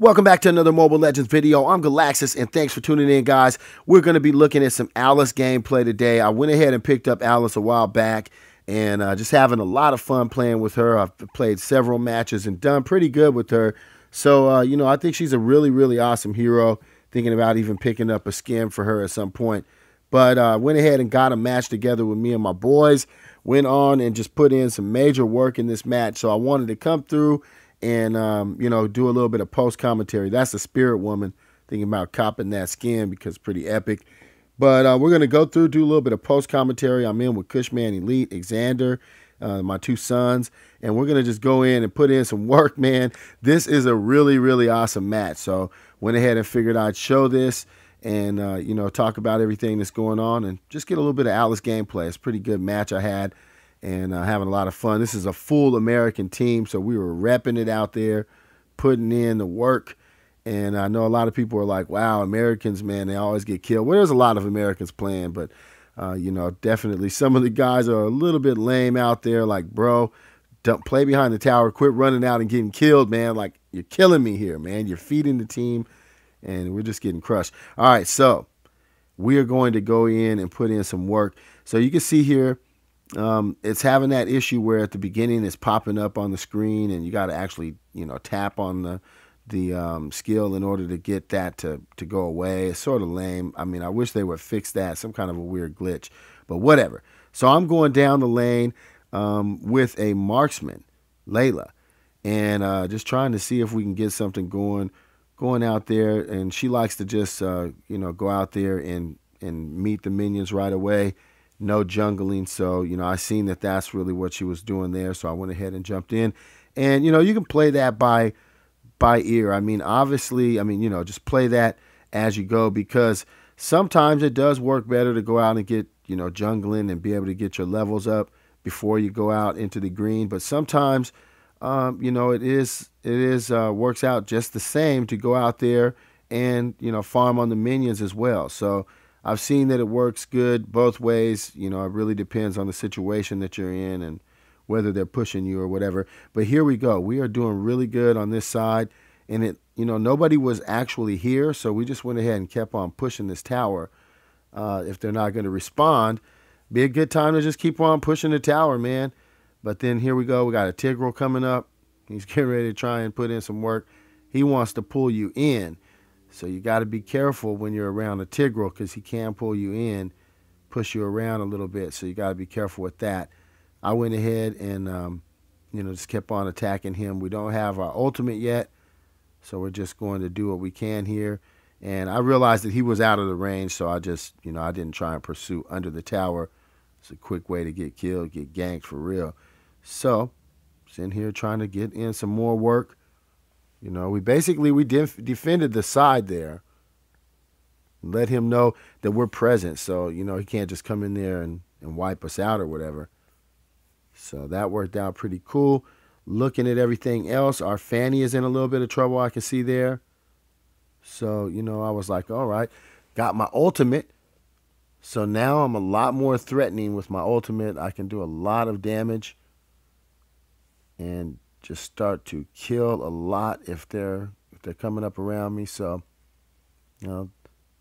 Welcome back to another Mobile Legends video. I'm Galaxis, and thanks for tuning in, guys. We're going to be looking at some Alice gameplay today. I went ahead and picked up Alice a while back, and just having a lot of fun playing with her. I've played several matches and done pretty good with her. So, I think she's a really, really awesome hero. Thinking about even picking up a skin for her at some point. But went ahead and got a match together with me and my boys. Went on and just put in some major work in this match. So I wanted to come through and, do a little bit of post commentary. That's the Spirit Woman, thinking about copping that skin because it's pretty epic. But we're going to go through, do a little bit of post commentary. I'm in with Cushman Elite, Xander, my two sons, and we're going to just go in and put in some work, man. This is a really, really awesome match. So went ahead and figured I'd show this and, talk about everything that's going on and just get a little bit of Alice gameplay. It's a pretty good match I had. And having a lot of fun. This is a full American team, so we were repping it out there, putting in the work. And I know a lot of people are like, wow, Americans, man, they always get killed. Well, there's a lot of Americans playing, but, definitely some of the guys are a little bit lame out there. Like, bro, don't play behind the tower. Quit running out and getting killed, man. Like, you're killing me here, man. You're feeding the team, and we're just getting crushed. All right, so we are going to go in and put in some work. So you can see here, it's having that issue where at the beginning it's popping up on the screen and you got to actually, tap on the skill in order to get that to go away. It's sort of lame. I mean, I wish they would fix that, some kind of a weird glitch, but whatever. So I'm going down the lane with a marksman, Layla, and just trying to see if we can get something going out there. And she likes to just, go out there and meet the minions right away. No jungling, so I seen that that's really what she was doing there, so I went ahead and jumped in. And you can play that by ear. I mean, obviously, just play that as you go, because sometimes it does work better to go out and get jungling and be able to get your levels up before you go out into the green. But sometimes it is works out just the same to go out there and farm on the minions as well. So I've seen that it works good both ways. It really depends on the situation that you're in and whether they're pushing you or whatever. But here we go. We are doing really good on this side. And nobody was actually here, so we just went ahead and kept on pushing this tower. If they're not going to respond, be a good time to just keep on pushing the tower, man. But then here we go. We got a Tigreal coming up. He's getting ready to try and put in some work. He wants to pull you in. So you got to be careful when you're around a Tigreal, because he can pull you in, push you around a little bit. So you got to be careful with that. I went ahead and, just kept on attacking him. We don't have our ultimate yet, so we're just going to do what we can here. And I realized that he was out of the range, so I just, I didn't try and pursue under the tower. It's a quick way to get killed, get ganked for real. So, sitting here trying to get in some more work. We defended the side there. Let him know that we're present. So, he can't just come in there and wipe us out or whatever. So that worked out pretty cool. Looking at everything else, our Fanny is in a little bit of trouble, I can see there. So, I was like, all right, got my ultimate. So now I'm a lot more threatening with my ultimate. I can do a lot of damage and just start to kill a lot if they're coming up around me. So, the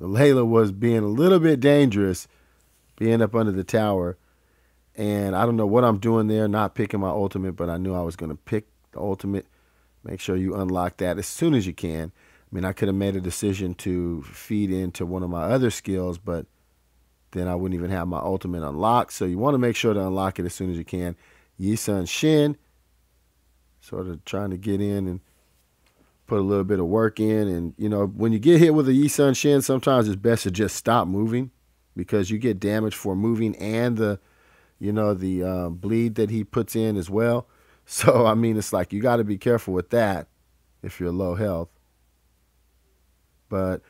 Layla was being a little bit dangerous, being up under the tower. And I don't know what I'm doing there, not picking my ultimate, but I knew I was going to pick the ultimate. Make sure you unlock that as soon as you can. I mean, I could have made a decision to feed into one of my other skills, but then I wouldn't even have my ultimate unlocked. So you want to make sure to unlock it as soon as you can. Yi Sun Shin, sort of trying to get in and put a little bit of work in. And, when you get hit with a Yi Sun Shin, sometimes it's best to just stop moving, because you get damage for moving and the bleed that he puts in as well. So, I mean, it's like you got to be careful with that if you're low health. But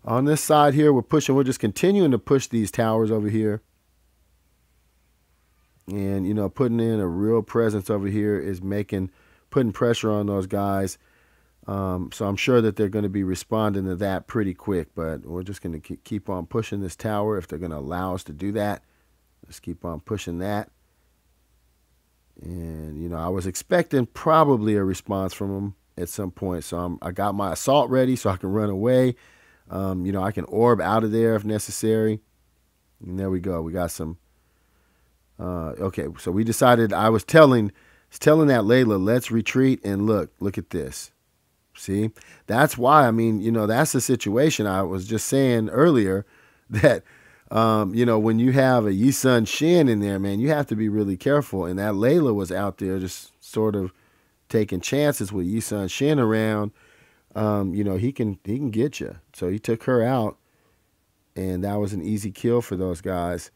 on this side here, we're just continuing to push these towers over here. And, putting in a real presence over here is putting pressure on those guys. So I'm sure that they're going to be responding to that pretty quick. But we're just going to keep on pushing this tower if they're going to allow us to do that. Let's keep on pushing that. And, I was expecting probably a response from them, at some point. So I got my assault ready so I can run away. I can orb out of there if necessary. And there we go. We got some. Okay, so we decided. I was telling that Layla, let's retreat. And look at this. See, that's why. I mean, that's the situation. I was just saying earlier that, when you have a Yi Sun Shin in there, man, you have to be really careful. And that Layla was out there just sort of taking chances with Yi Sun Shin around. He can get you. So he took her out, and that was an easy kill for those guys.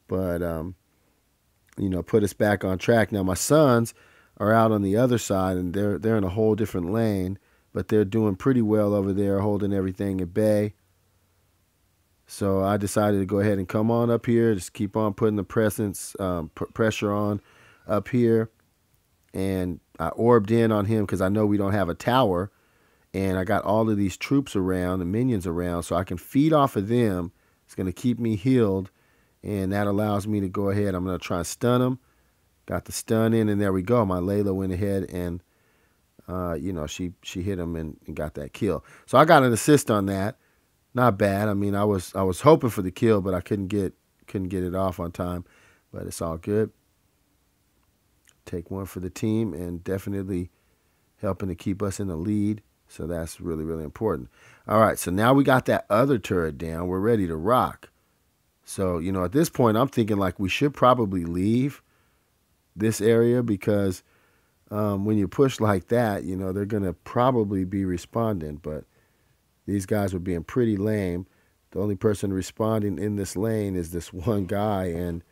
But put us back on track. Now my sons are out on the other side, and they're in a whole different lane, but they're doing pretty well over there, holding everything at bay. So I decided to go ahead and come on up here, just keep on putting the pressure on up here, and I orbed in on him because I know we don't have a tower, and I got all of these troops around, the minions around, so I can feed off of them. It's going to keep me healed, and that allows me to go ahead. I'm going to try and stun him. Got the stun in, and there we go. My Layla went ahead and, she hit him and got that kill. So I got an assist on that. Not bad. I mean, I was hoping for the kill, but I couldn't get it off on time. But it's all good. Take one for the team, and definitely helping to keep us in the lead. So that's really, really important. All right, so now we got that other turret down. We're ready to rock. So, at this point, I'm thinking like we should probably leave this area because when you push like that, they're going to probably be responding. But these guys were being pretty lame. The only person responding in this lane is this one guy, and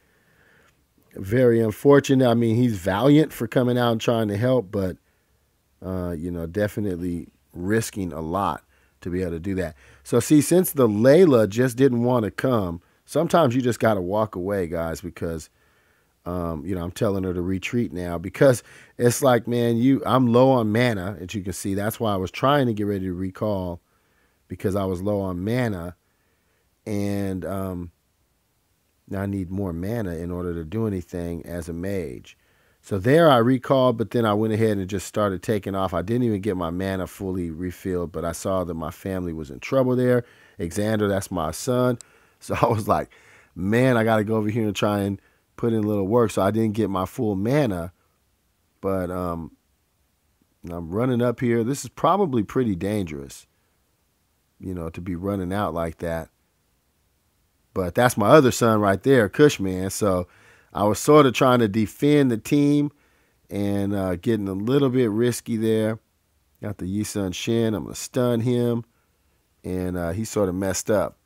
very unfortunate. I mean, he's valiant for coming out and trying to help, but, definitely risking a lot to be able to do that. So, see, since the Layla just didn't want to come, sometimes you just got to walk away, guys, because, I'm telling her to retreat now because it's like, man, I'm low on mana, as you can see. That's why I was trying to get ready to recall because I was low on mana, and now I need more mana in order to do anything as a mage. So there I recalled, but then I went ahead and just started taking off. I didn't even get my mana fully refilled, but I saw that my family was in trouble there. Xander, that's my son. So I was like, man, I got to go over here and try and put in a little work. So I didn't get my full mana, but I'm running up here. This is probably pretty dangerous, to be running out like that. But that's my other son right there, Cushman. So I was sort of trying to defend the team and getting a little bit risky there. Got the Yi Sun Shin. I'm going to stun him. And he sort of messed up.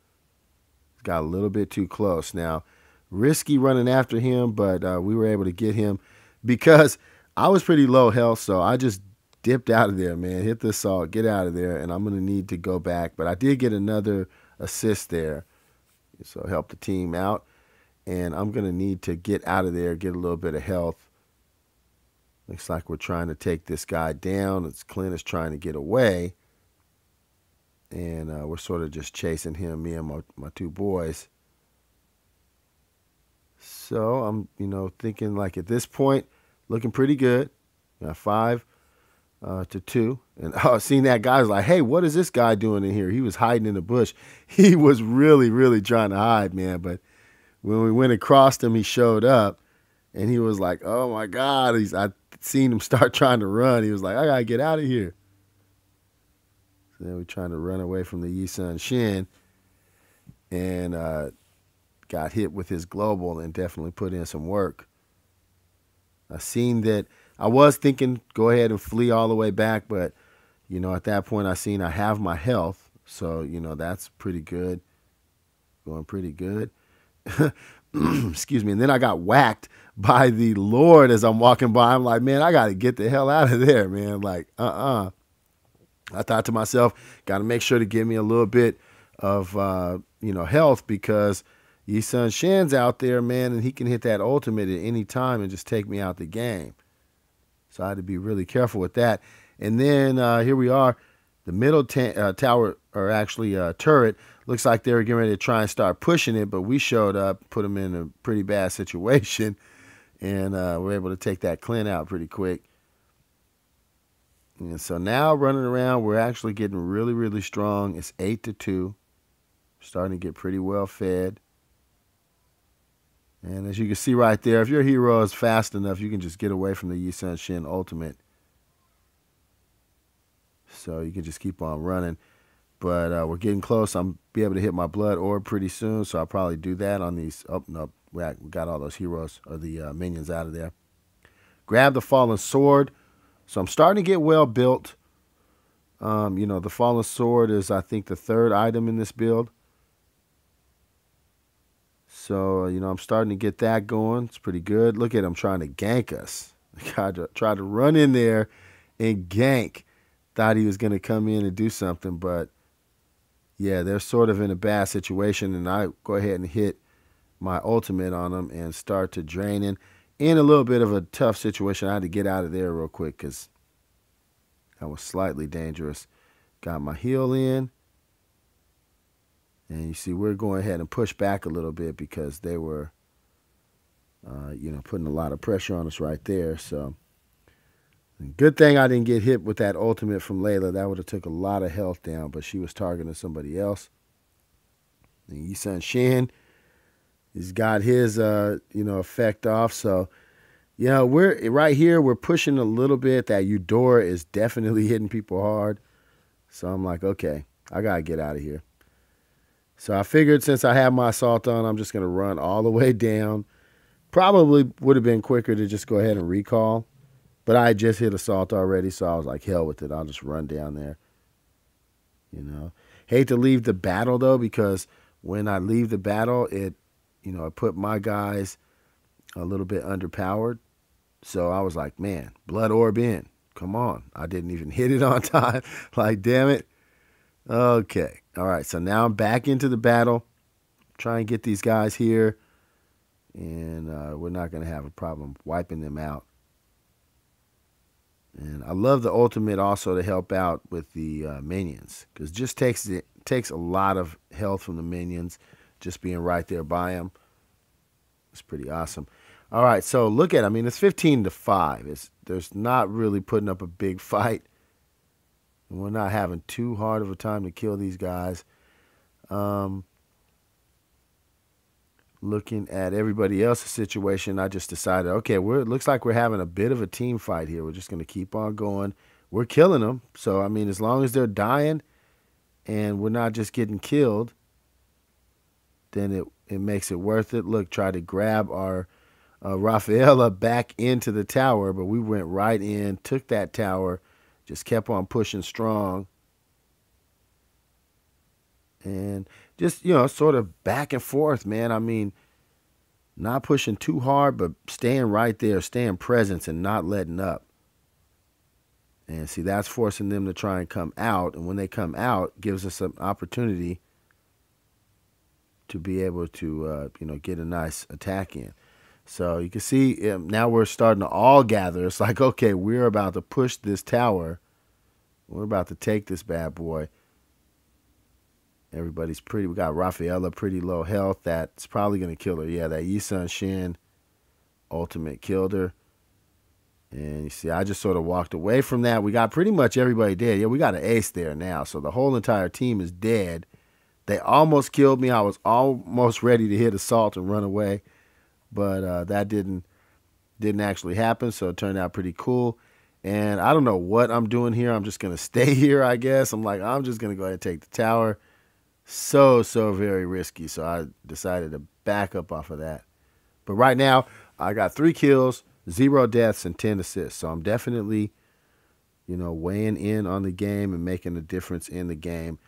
Got a little bit too close. Now, risky running after him, but we were able to get him because I was pretty low health. So I just dipped out of there, man. Hit the assault, get out of there. And I'm going to need to go back. But I did get another assist there. So help the team out. And I'm going to need to get out of there, get a little bit of health. Looks like we're trying to take this guy down. It's Clint is trying to get away. And we're sort of just chasing him, me and my two boys. So I'm, thinking like at this point, looking pretty good. 5-2. And I seen that guy was like, hey, what is this guy doing in here? He was hiding in the bush. He was really, really trying to hide, man. But when we went across him, he showed up. And he was like, oh, my God. I seen him start trying to run. He was like, I got to get out of here. So then we're trying to run away from the Yi Sun Shin. And got hit with his global and definitely put in some work. I seen that. I was thinking go ahead and flee all the way back, but, at that point I seen I have my health. So, that's pretty good. Going pretty good. Excuse me. And then I got whacked by the Lord as I'm walking by. I'm like, man, I got to get the hell out of there, man. Like, I thought to myself, got to make sure to give me a little bit of, health because Yi Sun Shin's out there, man, and he can hit that ultimate at any time and just take me out the game. So I had to be really careful with that. And then here we are. The middle tower, or actually turret, looks like they were getting ready to try and start pushing it, but we showed up, put them in a pretty bad situation, and we're able to take that Clint out pretty quick. And so now running around, we're actually getting really, really strong. It's 8-2. Starting to get pretty well fed. And as you can see right there, if your hero is fast enough, you can just get away from the Yi Sun Shin ultimate. So you can just keep on running. But we're getting close. I'm be able to hit my blood orb pretty soon, so I'll probably do that on these. Oh, no, we got all those heroes or the minions out of there. Grab the fallen sword. So I'm starting to get well built. The fallen sword is, I think, the third item in this build. So, I'm starting to get that going. It's pretty good. Look at him trying to gank us. Tried to run in there and gank. Thought he was going to come in and do something, but yeah, they're sort of in a bad situation, and I go ahead and hit my ultimate on them and start to drain in a little bit of a tough situation. I had to get out of there real quick because that was slightly dangerous. Got my heal in. And you see, we're going ahead and push back a little bit because they were, putting a lot of pressure on us right there. So, good thing I didn't get hit with that ultimate from Layla. That would have took a lot of health down, but she was targeting somebody else. And Yi Sun Shin, he's got his, effect off. So, we're right here. We're pushing a little bit. That Eudora is definitely hitting people hard. So I'm like, okay, I got to get out of here. So I figured since I have my assault on, I'm just going to run all the way down. Probably would have been quicker to just go ahead and recall. But I just hit assault already, so I was like, hell with it. I'll just run down there. Hate to leave the battle, though, because when I leave the battle, it put my guys a little bit underpowered. So I was like, man, blood orb in. Come on. I didn't even hit it on time. Like, damn it. Okay. All right. So now I'm back into the battle. Try and get these guys here. And we're not going to have a problem wiping them out. And I love the ultimate also to help out with the minions. Because it just takes a lot of health from the minions. Just being right there by them. It's pretty awesome. All right. So look at it. I mean, it's 15-5. There's not really putting up a big fight. We're not having too hard of a time to kill these guys. Looking at everybody else's situation, I just decided, okay, it looks like we're having a bit of a team fight here. We're just going to keep on going. We're killing them. So, I mean, as long as they're dying and we're not just getting killed, then it makes it worth it. Look, try to grab our Rafaela back into the tower, but we went right in, took that tower, just kept on pushing strong. And just, sort of back and forth, man. I mean, not pushing too hard, but staying right there, staying present and not letting up. And see, that's forcing them to try and come out. And when they come out, gives us an opportunity to be able to, get a nice attack in. So you can see now we're starting to all gather. It's like, okay, we're about to push this tower. We're about to take this bad boy. Everybody's we got Rafaela pretty low health. That's probably going to kill her. Yeah, that Yi Sun Shin ultimate killed her. And you see, I just sort of walked away from that. We got pretty much everybody dead. Yeah, we got an ace there now. So the whole entire team is dead. They almost killed me. I was almost ready to hit assault and run away. But that didn't actually happen, so it turned out pretty cool. And I don't know what I'm doing here. I'm just going to stay here, I guess. I'm just going to go ahead and take the tower. So very risky, so I decided to back up off of that. But right now, I got 3 kills, 0 deaths, and 10 assists. So I'm definitely, weighing in on the game and making a difference in the game.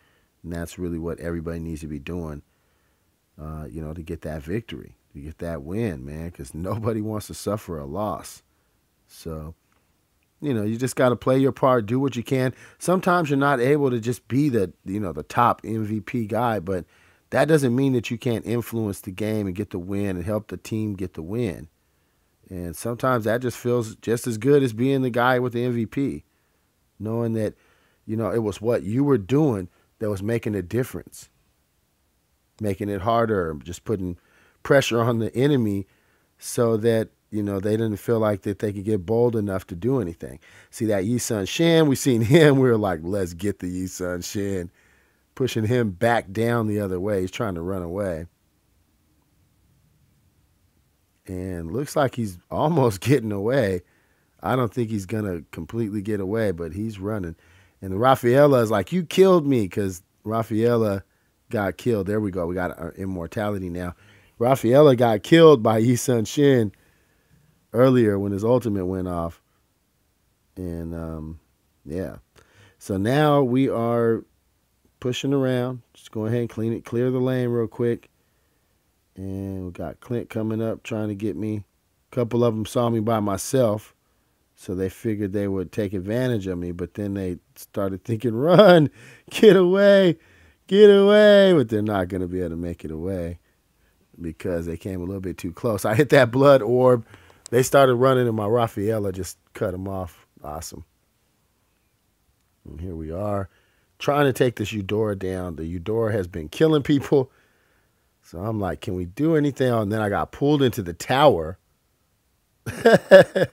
And that's really what everybody needs to be doing, to get that victory. To get that win, man, because nobody wants to suffer a loss. So, you just got to play your part, do what you can. Sometimes you're not able to just be the top MVP guy, but that doesn't mean that you can't influence the game and get the win and help the team get the win. And sometimes that just feels just as good as being the guy with the MVP, knowing that, it was what you were doing that was making a difference, making it harder, just putting pressure on the enemy so that, you know, they didn't feel like that they could get bold enough to do anything. See that Yi Sun Shin, we seen him. We were like, let's get the Yi Sun Shin. Pushing him back down the other way. He's trying to run away. And looks like he's almost getting away. I don't think he's going to completely get away, but he's running. And Rafaela is like, you killed me, because Rafaela got killed. There we go. We got our immortality now. Rafaela got killed by Yi Sun Shin earlier when his ultimate went off. And, yeah. So now we are pushing around. Just go ahead and clean it. Clear the lane real quick. And we got Clint coming up trying to get me. A couple of them saw me by myself, so they figured they would take advantage of me. But then they started thinking, run, get away, get away. But they're not going to be able to make it away because they came a little bit too close. I hit that blood orb. They started running, and my Rafaela just cut them off. Awesome. And here we are trying to take this Eudora down. The Eudora has been killing people. So I'm like, can we do anything? And then I got pulled into the tower. I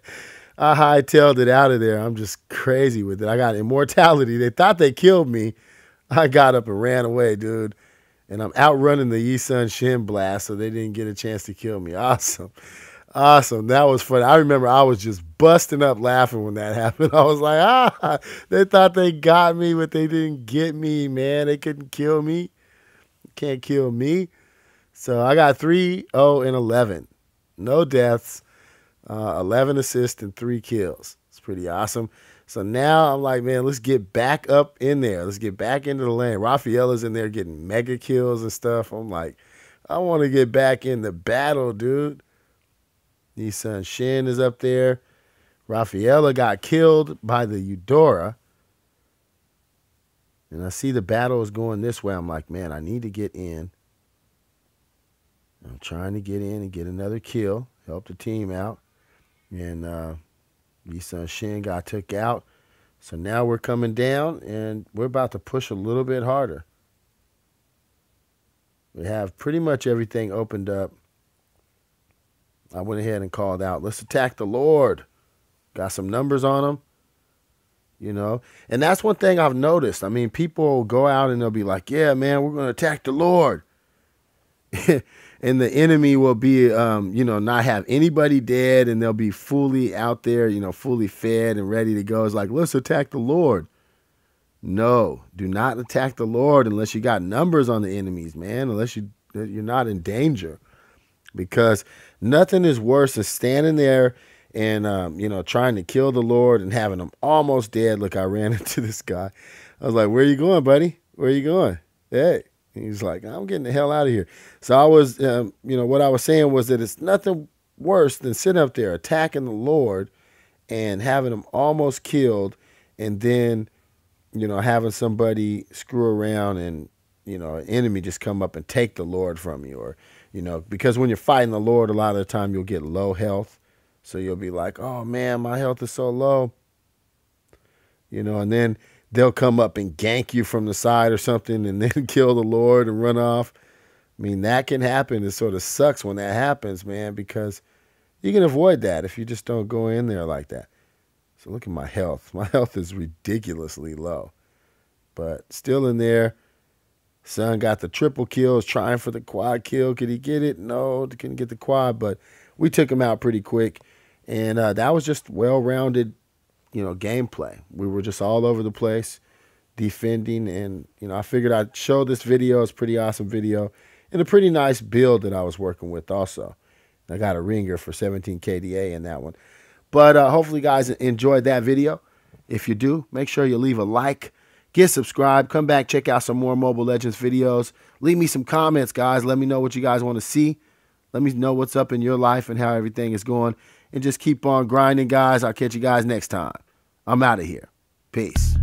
hightailed it out of there. I'm just crazy with it. I got immortality. They thought they killed me. I got up and ran away, dude. And I'm outrunning the Yi Sun Shin blast, so they didn't get a chance to kill me. Awesome. Awesome. That was fun. I remember I was just busting up laughing when that happened. I was like, they thought they got me, but they didn't get me, man. They couldn't kill me. Can't kill me. So I got 3-0-11. No deaths, 11 assists, and 3 kills. It's pretty awesome. So now I'm like, man, let's get back up in there. Let's get back into the lane. Rafaela's in there getting mega kills and stuff. I'm like, I want to get back in the battle, dude. Yi Sun Shin is up there. Rafaela got killed by the Eudora. And I see the battle is going this way. I'm like, man, I need to get in. I'm trying to get in and get another kill, help the team out. And Yi Sun Shin got took out. So now we're coming down, and we're about to push a little bit harder. We have pretty much everything opened up. I went ahead and called out, let's attack the Lord. Got some numbers on them, you know. And that's one thing I've noticed. I mean, people will go out and they'll be like, yeah, man, we're going to attack the Lord. And the enemy will be, you know, not have anybody dead, and they'll be fully out there, you know, fully fed and ready to go. It's like, let's attack the Lord. No, do not attack the Lord unless you got numbers on the enemies, man, unless you're not in danger. Because nothing is worse than standing there and, you know, trying to kill the Lord and having him almost dead. Look, I ran into this guy. I was like, where are you going, buddy? Where are you going? Hey. He's like, I'm getting the hell out of here. So I was, you know, what I was saying was that it's nothing worse than sitting up there attacking the Lord and having him almost killed, and then, you know, having somebody screw around and, you know, an enemy just come up and take the Lord from you. Or, you know, because when you're fighting the Lord, a lot of the time you'll get low health. So you'll be like, oh, man, my health is so low. You know, and then they'll come up and gank you from the side or something and then kill the Lord and run off. I mean, that can happen. It sort of sucks when that happens, man, because you can avoid that if you just don't go in there like that. So look at my health. My health is ridiculously low, but still in there. Son got the triple kills, trying for the quad kill. Could he get it? No, couldn't get the quad, but we took him out pretty quick. And that was just well-rounded, you know, gameplay. We were just all over the place defending, and, you know, I figured I'd show this video. It's a pretty awesome video and a pretty nice build that I was working with also. I got a ringer for 17 KDA in that one. But hopefully you guys enjoyed that video. If you do, make sure you leave a like, get subscribed, come back, check out some more Mobile Legends videos. Leave me some comments, guys. Let me know what you guys want to see. Let me know what's up in your life and how everything is going. And just keep on grinding, guys. I'll catch you guys next time. I'm out of here. Peace.